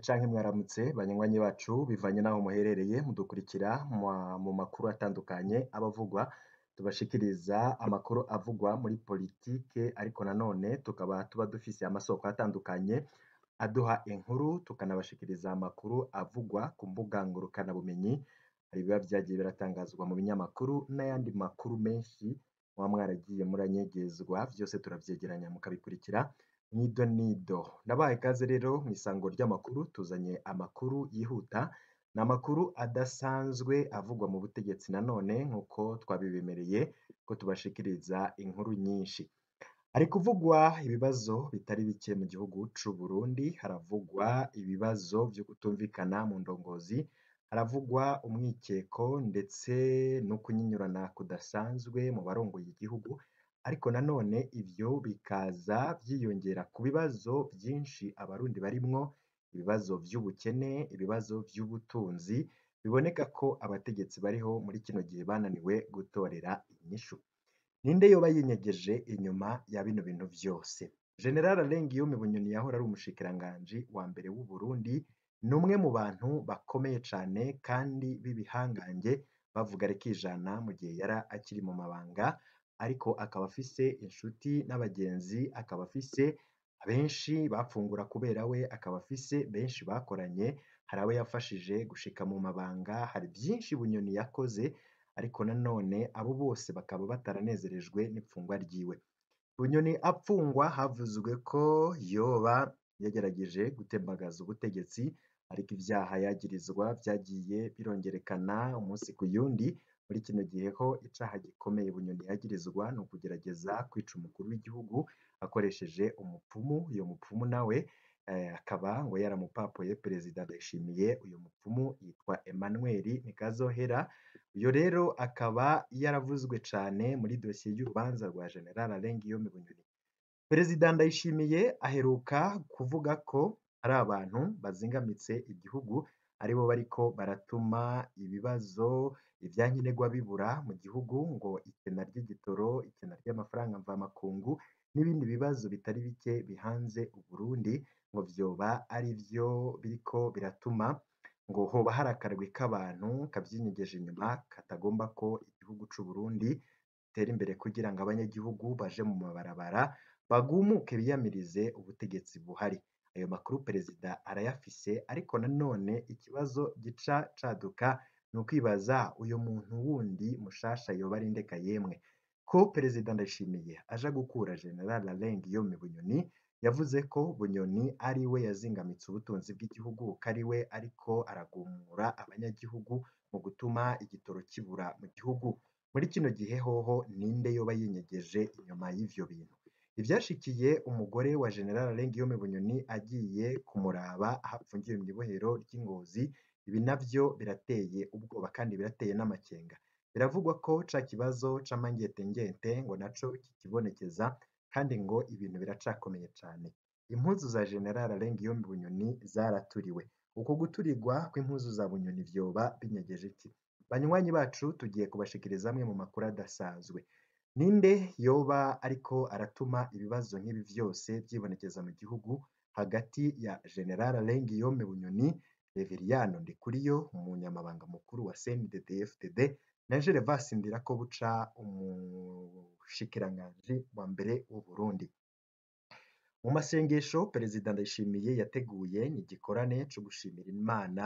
canke mwaramutse banywanyi bacu bivanye n'aho muherereye mudukurikira mu makuru atandukanye aba avugwa, tubashikiriza amakuru avugwa muri politike ariko nanone tukaba tuba dufise amasoko atandukanye aduha inkuru, tukanabashikiriza amakuru avugwa ku mbuga ngurukanabumenyi, hari ibiba vyagiye biratangazwa mu binyamakuru n'ayandi makuru menshi muba mwaragiye muranyegezwa, vyose turavyegeranya mukabikurikira nido nido. Ndabahaye ikaze rero mw'isango ry'amakuru, tuzanye amakuru yihuta, ni amakuru adasanzwe avugwa mu butegetsi nanone nk'uko twabibemereye ko tubashikiriza inkuru nyinshi. Hari kuvugwa ibibazo bitari bike mu gihugu c'Uburundi, haravugwa ibibazo vyo kutumvikana mu ndongozi, haravugwa umwikeko ndetse no kunyinyurana kudasanzwe mu barongoye igihugu, ariko nanone ivyo bikaza vyiyongera ku bibazo vyinshi abarundi barimwo, ibibazo vy'ubukene, ibibazo vy'ubutunzi, biboneka ko abategetsi bariho muri kino gihe bananiwe gutorera inyishu. Ninde yoba yinyegeje inyuma ya bino bintu vyose? General Guillaume Bunyoni yahora ari umushikiranganji wa mbere w'u Burundi, ni umwe mu bantu bakomeye cane kandi b'ibihangange bavuga rikijana mu gihe yari akiri mu mabanga, ariko akaba afise inshuti n'abagenzi, akaba afise benshi bapfungura kubera we, akaba afise benshi bakoranye, hari abo yafashije gushika mu mabanga, hari vyinshi Bunyoni yakoze, ariko nanone abo bose bakaba bataranezerejwe n'ipfungwa ryiwe. Bunyoni apfungwa havuzwe ko yoba yagerageje gutembagaza ubutegetsi, ariko ivyaha yagirizwa vyagiye birongerekana umunsi ku yundi, muri kino gihe ho icaha gikomeye Bunyoni yagirizwa ni ukugerageza kwica umukuru w'igihugu akoresheje umupfumu, uyo mupfumu nawe akaba ngo yaramupapuye Perezida Ndayishimiye, uyo mupfumu yitwa Emmanuel Nikazohera, uyo rero akaba yaravuzwe cane muri dosiye y'urubanza rwa General Guillaume Bunyoni. Perezida Ndayishimiye aheruka kuvuga ko hari abantu bazingamitse igihugu, aribo bariko baratuma ibibazo ivyankenerwa bibura mu gihugu, ngo ikena ry'igitoro, ikena ry'amafaranga mvamakungu n'ibindi bibazo bitari bike bihanze Uburundi, ngo vyoba arivyo biriko biratuma ngo hoba hari akarwi k'abantu kavyinyegeje inyuma katagomba ko igihugu c'Uburundi gitera imbere kugira ngo abanyagihugu baje mu mabarabara bagumuke biyamirize ubutegetsi buhari. Ayo makuru perezida arayafise, ariko nanone ikibazo gica caduka ni ukwibaza uyo muntu wundi mushasha yoba ari nde yemwe? Ko perezida Ndayishimiye aja gukura General Guillaume Bunyoni, yavuze ko Bunyoni ari we yazingamitse ubutunzi bw'igihugu, ko ari we ariko aragumura abanyagihugu mu gutuma igitoro kibura mu gihugu. Muri kino gihe hoho ninde yoba yinyegeje inyuma y'ivyo bintu? Ivyashikiye umugore wa General Guillaume Bunyoni agiye kumuraba aho apfungiwe mw'ibohero ry'i Ngozi, ibi navyo birateye ubwoba kandi birateye n'amakenga. Biravugwa ko ca kibazo c'amangetengete ngo naco kikibonekeza, kandi ngo ibintu biracakomeye cane. Impuzu za General Guillaume Bunyoni zaraturiwe. Uko guturirwa kw'impuzu za Bunyoni vyoba binyegeje iki? Banywanyi bacu tugiye kubashikiriza amwe mu makuru adasanzwe. Ninde yoba ariko aratuma ibibazo nk'ibi vyose vyibonekeza mu gihugu hagati ya General Guillaume Bunyoni, Reveriyano Ndikuriyo, umunyamabanga mukuru wa CNDD-FDD, na Gervas Ndirakobuca, umushikiranganji wa mbere w'u Burundi. Mu masengesho Perezida Ndayishimiye yateguye ni igikorane co gushimira Imana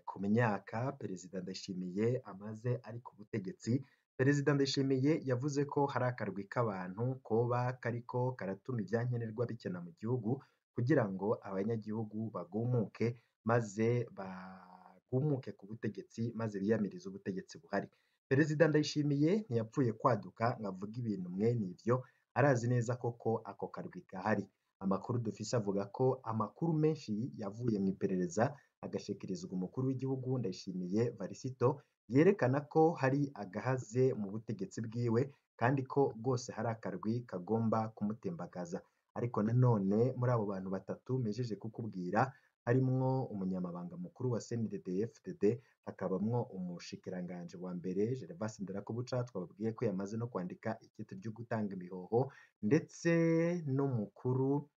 ku myaka Perezida Ndayishimiye amaze ari ku butegetsi. Perezida Ndayishimiye yavuze ko hari akarwi k'abantu koba kariko karatuma ivyankenerwa bikena mu gihugu, kugira ngo abanyagihugu bagumuke, maze bagumuke ku butegetsi, maze biyamirize ubutegetsi buhari. Perezida Ndayishimiye ntiyapfuye kwaduka ngo avuge ibintu mwene ivyo, arazi neza koko ako karwi gahari. Amakuru dufise avuga ko amakuru menshi yavuye mw'iperereza agashikirizwa umukuru w'igihugu Ndayishimiye Varisito, yerekana ko hari agahaze mu butegetsi bwiwe, kandi ko rwose hari akarwi kagomba kumutembagaza. Ariko nanone muri abo bantu batatu mejeje kukubwira, harimwo umunyamabanga mukuru wa CNDD-FDD, hakabamwo umushikiranganji wa mbere Gervas Ndirakobuca, twababwiye ko yamaze no kwandika ikete ryo gutanga imihoho, ndetse n'umukuru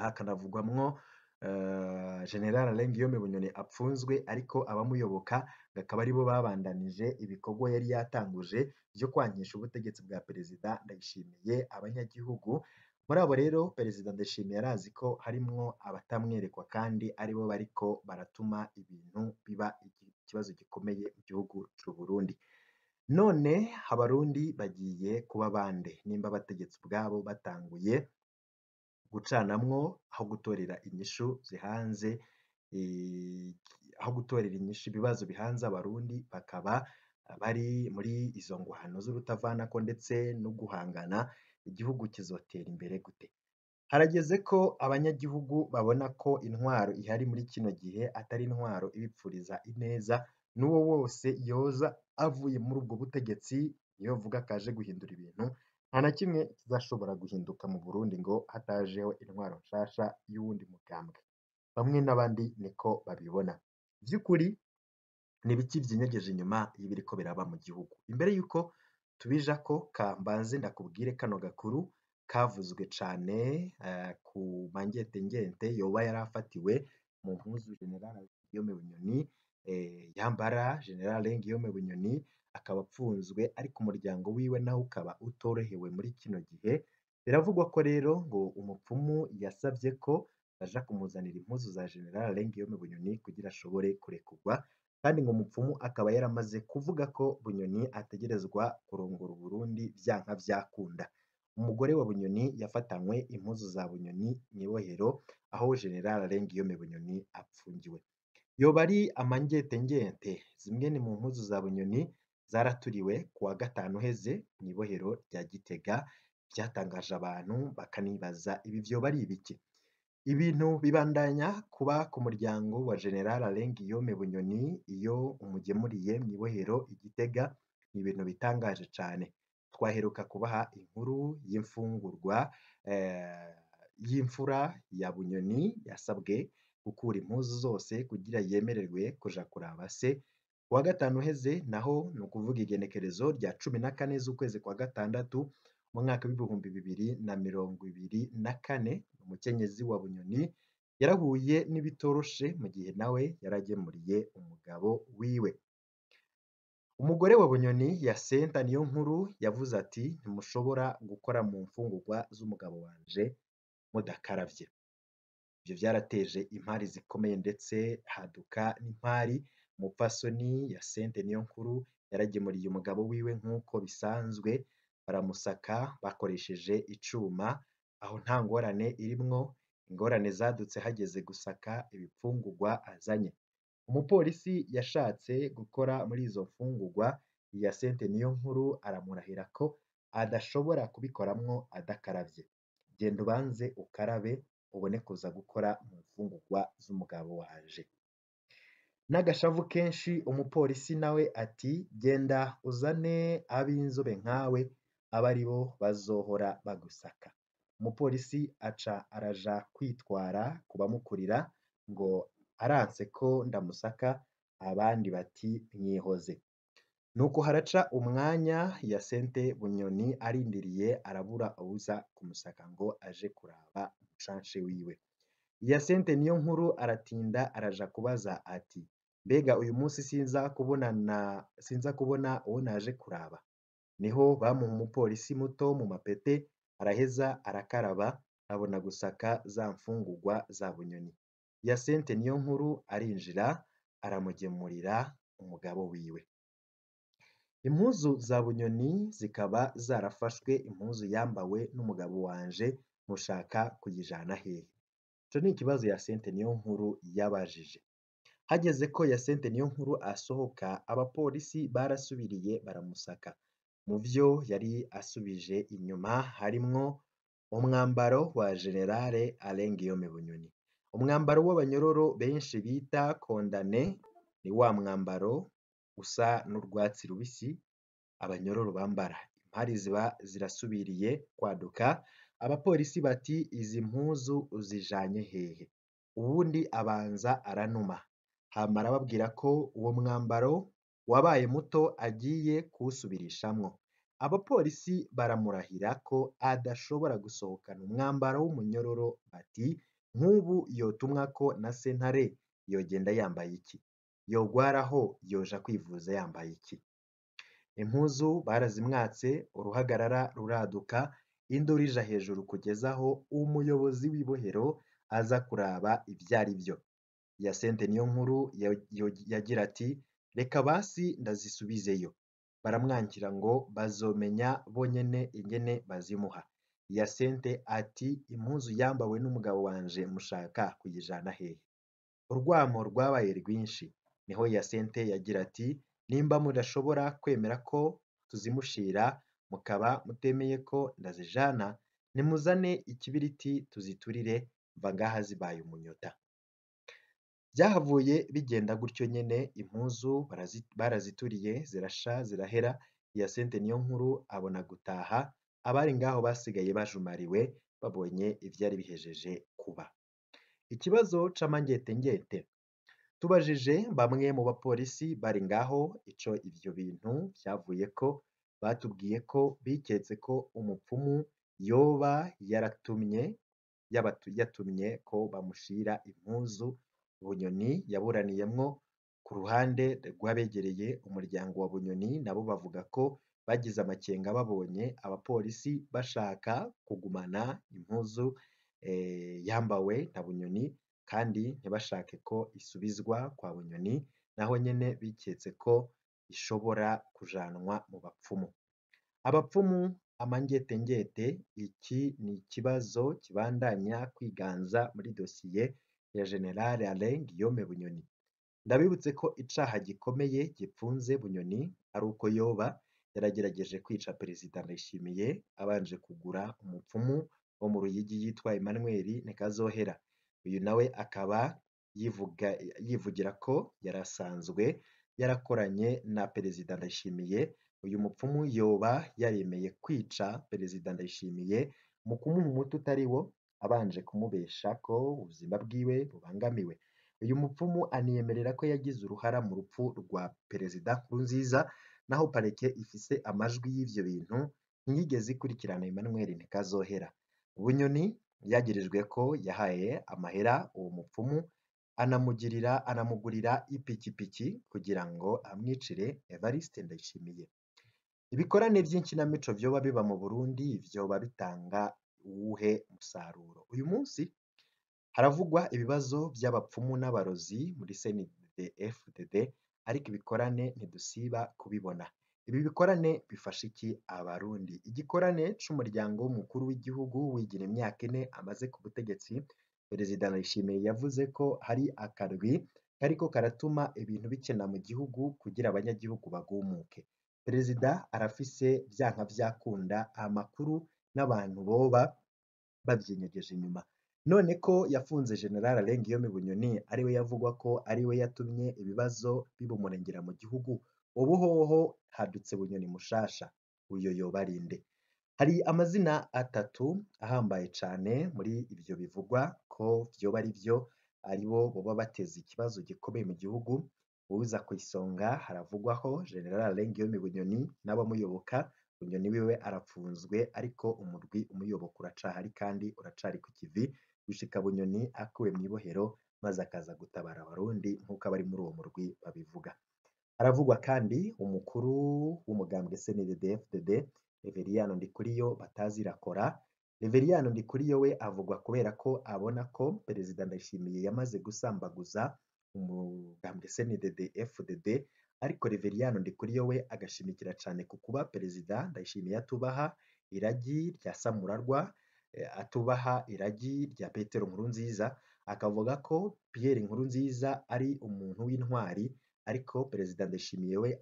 hakanavugwamwo General Alain Guillaume Bunyoni apfunzwe ariko abamuyoboka bakaba aribo babandanije ibikorwa yari yatanguje byo kwankisha ubutegetsi bwa Perezida Ndayishimiye abanyagihugu. Muri abo rero Perezida Ndayishimiye arazi ko harimwo abatamwerekwa kandi aribo bariko baratuma ibintu biba ikibazo gikomeye mu gihugu c'u Burundi. None abarundi bagiye kuba bande nimba abategetsi bwabo batanguye gucanamwo aho gutorera inyishu zihanze aho gutorera inyishu ibibazo bihanze abarundi bakaba bari muri izo ngwano z'urutavanako ndetse no guhangana igihugu kizotera imbere gute. Harageze ko abanyagihugu babona ko intwaro ihari muri kino gihe atari intwaro ibipfuriza ineza n'uwo wose yoza avuye muri ubwo butegetsi iyo vuga kaje guhindura ibintu nta na kimwe kizashobora guhinduka mu Burundi ngo hatajeho intwaro nshasha y'uwundi mugambwe. Bamwe n'abandi niko babibona. Vy'ukuri ni ibiki vyinyegeje inyuma y'ibiriko biraba mu gihugu. Imbere yuko tubijako kambanze ndakubwire kano gakuru kavuzwe cane ku mangetengente yoba yarafatiwe mu mpuzu General Guillaume Bunyoni yambara. General Guillaume Bunyoni akaba apfunzwe ariko umuryango wiwe nawo ukaba utorohewe muri kino gihe. Biravugwa ko rero ngo umupfumu yasavye ko baja kumuzanira impuzu za General Guillaume Bunyoni kugira ashobore kurekurwa, kandi ngo umupfumu akaba yaramaze kuvuga ko Bunyoni ategerezwa kurongora Uburundi vyanka vyakunda. Umugore wa Bunyoni yafatanywe impuzu za Bunyoni mw'ibohero aho General Guillaume Bunyoni apfungiwe. Yoba ari amangetengente. Zimwe ni mu mpuzu za Bunyoni zaraturiwe kuwa gatanu uheze mw'ibohero rya Gitega. Vyatangaje abantu bakanibaza ibi vyoba ari ibiki. Ibintu bibandanya kuba ku muryango wa General Guillaume Bunyoni iyo umugemuriye mw'ibohero Igitega ni ibintu bitangaje cane. Twaheruka kubaha inkuru y'imfungurwa y'imfura ya Bunyoni yasabwe gukura impuzu zose kugira yemererwe kuja kuraba se. Kuwa gatanu uheze naho ni ukuvuga igenekerezo rya 14 z'ukwezi kwa gatandatu mu mwaka w'ibihumbi 2024, umukenyezi wa Bunyoni yarahuye n'ibitoroshe mu gihe nawe yaragemuriye umugabo wiwe. Umugore wa Bunyoni Yasenta Niyonkuru yavuze ati ntimushobora gukora mu mfungurwa z'umugabo wanje mudakaravye. Ivyo vyarateje impari zikomeye ndetse haduka n'impari. Umupfasoni Yasente Niyonkuru yaragemuriye umugabo wiwe nk'uko bisanzwe, baramusaka bakoresheje icuma. Aho nta ngorane irimwo, ingorane zadutse hageze gusaka ibifungurwa azanye. Umupolisi yashatse gukora muri izo mfungurwa, Yasente Niyonkuru aramurahira ko adashobora kubikoramwo adakaravye. Genda ubanze ukarabe ubone kuza gukora mu mfungurwa z'umugabo wanje. N'agashavu kenshi umupolisi nawe ati genda uzane ab'inzobe nkawe aba aribo bazohora bagusaka. Umupolisi aca araja kwitwara kubamukurira ngo aranse ko ndamusaka, abandi bati mwihoze. Nuko haraca umwanya Yasente Bunyoni arindiriye arabura uwuza kumusaka ngo aje kuraba umucanshe wiwe. Yasente Niyonkuru aratinda araja kubaza ati mbega uyu munsi sinza kubona uwo naje kuraba. Niho bamuha umupolisi muto mu mapete, araheza arakaraba abona gusaka za mfungurwa za Bunyoni. Yasente Niyonkuru arinjira aramugemurira umugabo wiwe. Impuzu za Bunyoni zikaba zarafashwe, impuzu yambawe n'umugabo wanje mushaka kuyijana hehe? Ico ni ikibazo Yasente Niyonkuru yabajije. Hageze ko Yasente Niyonkuru asohoka, abapolisi barasubiriye baramusaka. Mu vyo yari asubije inyuma harimwo umwambaro wa General Alain Guillaume Bunyoni. Umwambaro w'abanyororo benshi bita kondane, ni wa mwambaro usa n'urwatsi rubisi abanyororo bambara. Impari ziba zirasubiriye kwaduka, abapolisi bati izi mpuzu uzijanye hehe? Uwundi abanza aranuma, hama arababwira ko uwo mwambaro wabaye muto agiye kuwusubirishamwo. Abapolisi baramurahira ko adashobora gusohokana umwambaro w'umunyororo, bati nk'ubu yotumwako na sentare yogenda yambaye iki? Yogwaraho yoja kwivuza yambaye iki? Impuzu barazimwatse, uruhagarara ruraduka, induru ija hejuru kugeza aho umuyobozi w'ibohero aza kuraba ivyo ari vyo. Hyacinthe Niyonkuru yagira ati reka basi ndazisubizeyo. Baramwankira ngo bazomenya bonyene ingene bazimuha. Hyacinthe ati impuzu yambawe n'umugabo wanje mushaka kuyijana hehe? Urwamo rwabaye rwinshi. Niho Hyacinthe yagira ati nimba mudashobora kwemera ko tuzimushira mukaba mutemeye ko ndazijana nimuzane ikibiriti tuziturire mva ngaha zibaye umunyota. Vyahavuye bigenda gutyo nyene impuzu barazituriye zirasha zirahera. Hyacinthe Niyonkuru abona gutaha, abari ngaho basigaye bajumariwe babonye ivyari bihejeje kuba. Ikibazo c'amangetengete. Tubajije bamwe mu bapolisi bari ngaho ico ivyo bintu vyavuyeko, batubwiye ko biketse ko umupfumu yoba yatumye ko bamushira impuzu Bunyoni yaburaniyemwo. Ku ruhande rw'abegereye umuryango wa Bunyoni nabo bavuga ko bagize amakenga babonye abapolisi bashaka kugumana impuzu yambawe na Bunyoni kandi ntibashake ko isubizwa kwa Bunyoni, naho nyene biketse ko ishobora kujanwa mu bapfumu. Abapfumu amangetengete, iki ni ikibazo kibandanya kwiganza muri dosiye ya General Alain Guillaume Bunyoni. Ndabibutse ko icaha gikomeye gipfunze Bunyoni ari uko yoba yaragerageje kwica Perezida Ndayishimiye abanje kugura umupfumu wo mu Ruyigi yitwa Emmanuel Ntikazohera. Uyu nawe akaba yivugira ko yarasanzwe yarakoranye na Perezida Ndayishimiye. Uyu mupfumu yoba yaremeye kwica Perezida Ndayishimiye mu kumuha umuti utari wo, abanje kumubesha ko ubuzima bwiwe bubangamiwe. Uyu mupfumu aniyemerera ko yagize uruhara mu rupfu rwa Perezida Nkurunziza, naho parike ifise amajwi y'ivyo bintu ntiyigeze ikurikirana Emmanuel Ntikazohera. Bunyoni yagirijwe ko yahaye amahera uwo mupfumu anamugurira ipikipiki kugira ngo amwicire Evariste Ndayishimiye. Ibikorane vy'inkinamico vyoba biba mu Burundi vyoba bitanga uwuhe musaruro? Uyu munsi haravugwa ibibazo vy'abapfumu n'abarozi muri CNDD-FDD, ariko ibikorane ntidusiba kubibona. Ibi bikorane bifasha iki abarundi? Igikorane c'umuryango w'umukuru w'igihugu wigira imyaka 4 amaze ku butegetsi, Perezida Ndayishimiye yavuze ko hari akarwi kariko karatuma ibintu bikena mu gihugu kugira abanyagihugu bagumuke. Perezida arafise vyanka vyakunda amakuru n'abantu boba bavyinyegeje inyuma. None ko yafunze General Alain Guillaume Bunyoni ariwe yavugwa ko ariwe yatumye ibibazo bibumurengera mu gihugu, ubu hoho hadutse Bunyoni mushasha. Uyo yoba ari nde? Hari amazina atatu ahambaye cane muri ivyo bivugwa ko vyoba ari vyo aribo boba bateza ikibazo gikomeye mu gihugu. Uwuza kw'isonga haravugwaho General Alain Guillaume Bunyoni n'abamuyoboka. Bunyoni wiwe arapfunzwe ariko umurwi umuyoboka uracahari kandi uracari ku kivi gushika Bunyoni akuwe mw'ibohero maze akaza gutabara abarundi nk'uko abari muri uwo murwi babivuga. Haravugwa kandi umukuru w'umugambwe CNDD-FDD Reveriyano Ndikuriyo batazirakora. Reveriyano Ndikuriyo we avugwa kubera ko abona ko Perezida Ndayishimiye yamaze gusambaguza umugambwe CNDD-FDD, ariko Reveriyano Ndikuriyo we agashimikira cane ku kuba Perezida Ndayishimiye atubaha iragi rya Samurarwa, atubaha iragi rya Petero Nkurunziza, akavuga ko Pierre Nkurunziza ari umuntu w'intwari, ariko Perezida Ndayishimiye we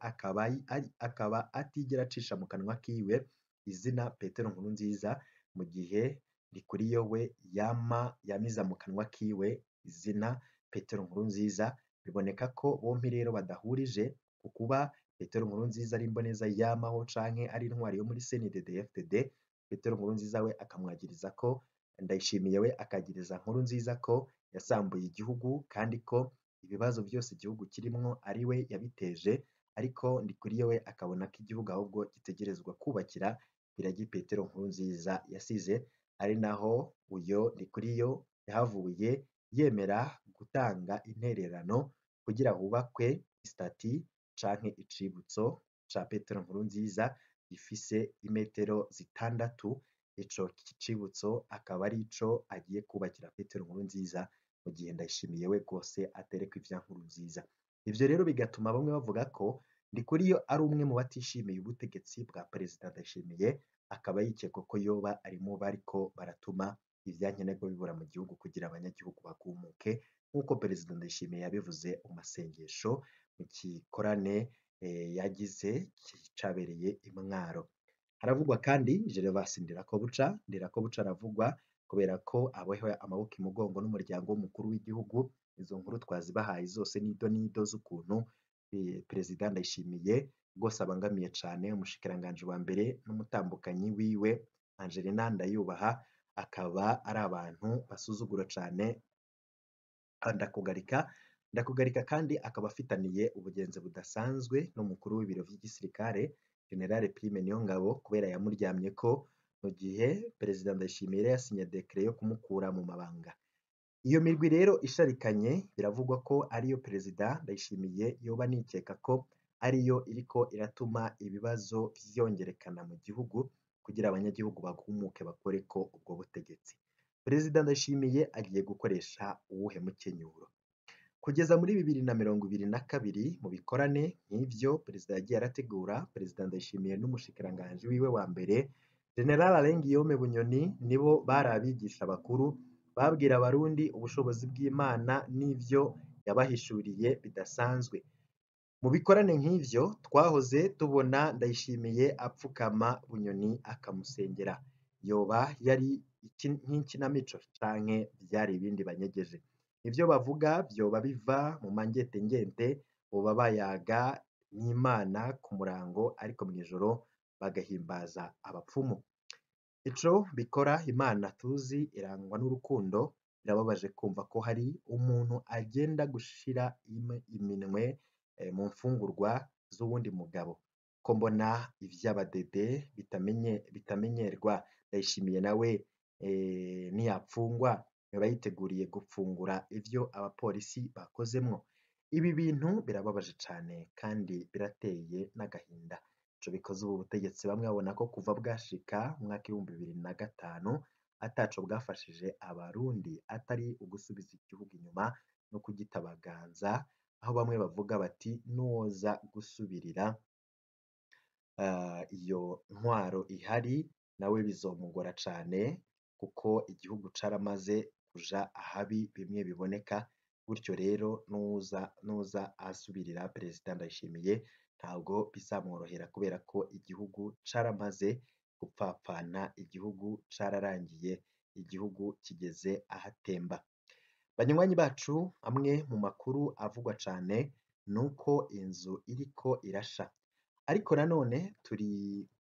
akaba atigera acisha mu kanwa kiwe izina Petero Nkurunziza, mu gihe Ndikuriyo we yamiza mu kanwa kiwe izina Petero Nkurunziza. Biboneka ko bompi rero badahurije ku kuba Petero Nkurunziza ari imboneza yamaho canke ari intwari yo muri CNDD-FDD. Petero Nkurunziza we akamwagiriza ko, Ndayishimiye we akagiriza Nkurunziza ko yasambuye igihugu kandi ko ibibazo byose igihugu kirimwo ari we yabiteje, ariko Ndikuriyo we akabona ko igihugu ahubwo gitegerezwa kubakira iragi Petero Nkurunziza yasize, ari naho uyo Ndikuriyo yahavuye yemera gutanga intererano kugira hubakwe istati canke icibutso ca Petero Nkurunziza gifise imetero 6. Ico cibutso akaba ari ico agiye kubakira Petero Nkurunziza mu gihe Ndayishimiye we rwose atereko ivya Nkurunziza. Ivyo rero bigatuma bamwe bavuga ko Ndikuriyo ari umwe mu batishimiye ubutegetsi bwa Perezida Ndayishimiye, akaba yikekwa ko yoba ari mu bariko baratuma ivyankenerwa bibura mu gihugu kugira abanyagihugu bagumuke, nk'uko Perezida Ndayishimiye yabivuze mu masengesho mu gikorane yagize cabereye i Mwaro. Haravugwa kandi Gervas Ndirakobuca aravugwa kubera ko abohewe amaboko imugongo n'umuryango w'umukuru w'igihugu. Izo nkuru twazibahaye zose nido nido z'ukuntu Perezida Ndayishimiye rwose abangamiye cane umushikiranganji wa mbere n'umutambukanyi wiwe Angelina Ndayubaha, akaba ari abantu basuzugura cane Ndakugarika kandi akaba afitaniye ubugenzi budasanzwe n'umukuru w'ibiro vy'igisirikare General Prime Niyongabo kubera yamuryamyeko mu gihe Perezida Ndayishimiye yari yasinye dekret yo kumukura mu mabanga. Iyo mirwi rero isharikanye biravugwa ko ariyo Perezida Ndayishimiye yoba nikeka ko ariyo iriko iratuma ibibazo vyongerekana mu gihugu kugira abanyagihugu bagumuke bakoreko ubwo butegetsi. Perezida Ndayishimiye agiye gukoresha uwuhe mukenyuro? Kugeza muri 2022 mu bikorane nk'ivyo Perezida yagiye arategura, Perezida Ndayishimiye n'umushikiranganji wiwe wa mbere General Alain Guillaume Bunyoni nibo bari abigisha bakuru babwira abarundi ubushobozi bw'Imana n'ivyo yabahishuriye bidasanzwe. Mu bikorane nk'ivyo twahoze tubona Ndayishimiye apfukama Bunyoni akamusengera. Yoba yari nk'ikinamico canke vyari ibindi banyegeje? Ivyo bavuga vyoba biva mu mangetengente, boba bayaga n'Imana ku murango ariko mw'ijoro bagahimbaza abapfumu. Ico bikora Imana tuzi irangwa n'urukundo. Birababaje kumva ko hari umuntu agenda gushira iminwe mu mfungurwa z'uwundi mugabo, ko mbona ivy'abadede bitamenyerwa. Ndayishimiye nawe niyapfungwa yoba yiteguriye gupfungura ivyo abapolisi bakozemwo. Ibi bintu birababaje cane kandi birateye n'agahinda. Ico bikoze ubu butegetsi bamwe babona ko kuva bwashika mu mwaka 2005 ataco bwafashije abarundi atari ugusubiza igihugu inyuma no kugitabaganza, aho bamwe bavuga bati nuwoza gusubirira iyo ntwaro ihari nawe bizomugora cane kuko igihugu caramaze kuja ahabi bimwe biboneka. Gutyo rero nuza asubirira Perezida Ndayishimiye ntabwo bizamworohera kubera ko igihugu caramaze gupfapfana, igihugu cararangiye, igihugu kigeze ahatemba. Banywanyi bacu, amwe mu makuru avugwa cane nuko inzu iriko irasha, ariko nanone turi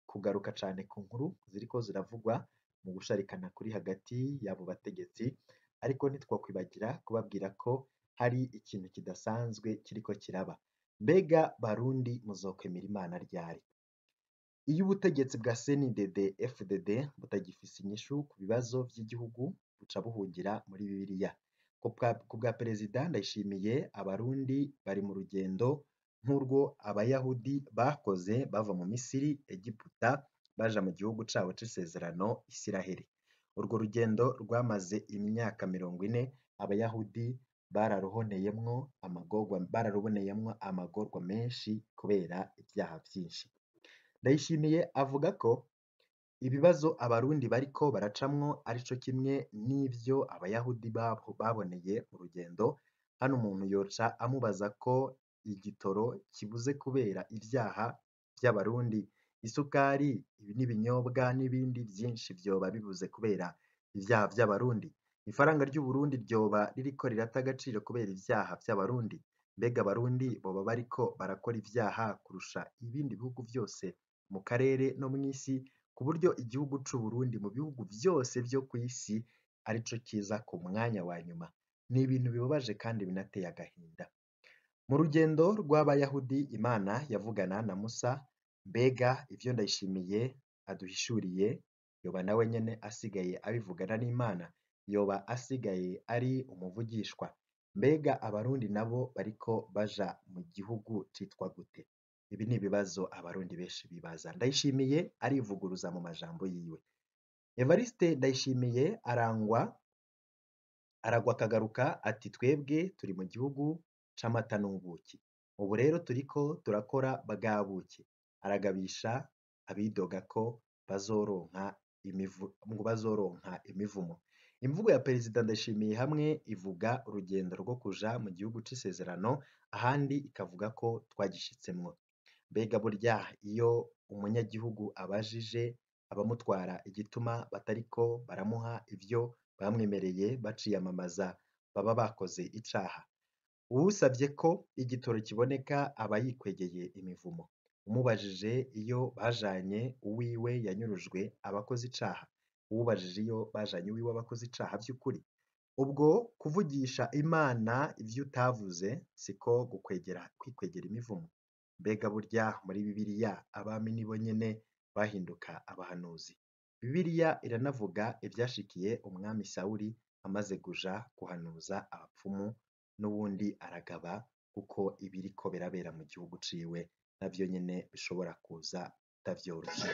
kugaruka cane ku nkuru ziriko ziravugwa mu gusharikana kuri hagati y'abo bategetsi, ariko ntitwokwibagira kubabwira ko hari ikintu kidasanzwe kiriko kiraba. Mbega barundi muzokwemera Imana ryari? Iyo ubutegetsi bwa CNDD FDD butagifise inyishu ku bibazo vy'igihugu buca buhungira muri Bibiliya. Ku bwa Perezida Ndayishimiye abarundi bari mu rugendo nk'urwo abayahudi bakoze bava mu Misiri, Egiputa baja mu gihugu cabo c'isezerano Isiraheli. Urwo rugendo rwamaze imyaka 40, abayahudi bararuboneyemwo amagorwa menshi kubera ivyaha vyinshi. Ndayishimiye avuga ko ibibazo abarundi bariko baracamwo arico kimwe n'ivyo abayahudi baboneye mu rugendo. Hano umuntu yoca amubaza ko igitoro kibuze kubera ivyaha vy'abarundi, isukari, n'ibinyobwa n'ibindi vyinshi vyoba bibuze kubera ivyaha vy'abarundi, ifaranga ry'Uburundi ryoba ririko rirata agaciro kubera ivyaha vy'abarundi. Mbega abarundi boba bariko barakora ivyaha kurusha ibindi bihugu vyose mu karere no mw'isi, ku buryo igihugu c'Uburundi mu bihugu vyose vyo kw'isi arico kiza ku mwanya wa nyuma? Ni ibintu bibabaje kandi binateye agahinda. Mu rugendo rw'abayahudi Imana yavugana na Musa. Mbega ivyo Ndayishimiye aduhishuriye yoba nawe nyene asigaye abivugana n'Imana? yoba asigaye ari umuvugishwa? Mbega abarundi nabo bariko baja mu gihugu citwa gute? Ibi ni ibibazo abarundi benshi bibaza. Ndayishimiye arivuguruza mu majambo yiwe. Evariste Ndayishimiye aragwa akagaruka ati twebwe turi mu gihugu c'amata n'ubuki. Ubu rero turiko turakora bwa buki. Aragabisha abidoga ko bazoronka imivumo. Imvugo ya Perezida Ndayishimiye hamwe ivuga urugendo rwo kuja mu gihugu c'isezerano, ahandi ikavuga ko twagishitsemwo. Mbega burya iyo umunyagihugu abajije abamutwara igituma batariko baramuha ivyo bamwemereye baciyamamaza, baba bakoze icaha? Uwusavye ko igitoro kiboneka aba yikwegeye imivumo. Umubajije iyo bajanye uwiwe yanyurujwe aba akoze icaha. Uwubajije iyo bajanye uwiwe aba akoze icaha vy'ukuri. Ubwo kuvugisha Imana ivyo utavuze siko kwikwegera imivumo. Mbega burya muri Bibiliya abami nibo nyene bahinduka abahanuzi. Bibiliya iranavuga ivyashikiye umwami Sawuli amaze kuja guhanuza abapfumu, n'ubundi aragaba kuko ibiriko birabera mu gihugu ciwe navyo nyene bishobora kuza atavyoroshe.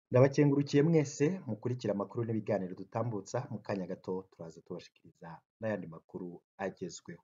Ndabakengurukiye mwese mukurikira amakuru n'ibiganiro dutambutsa. Mu kanya gato turaza tubashikiriza n'ayandi makuru agezweho.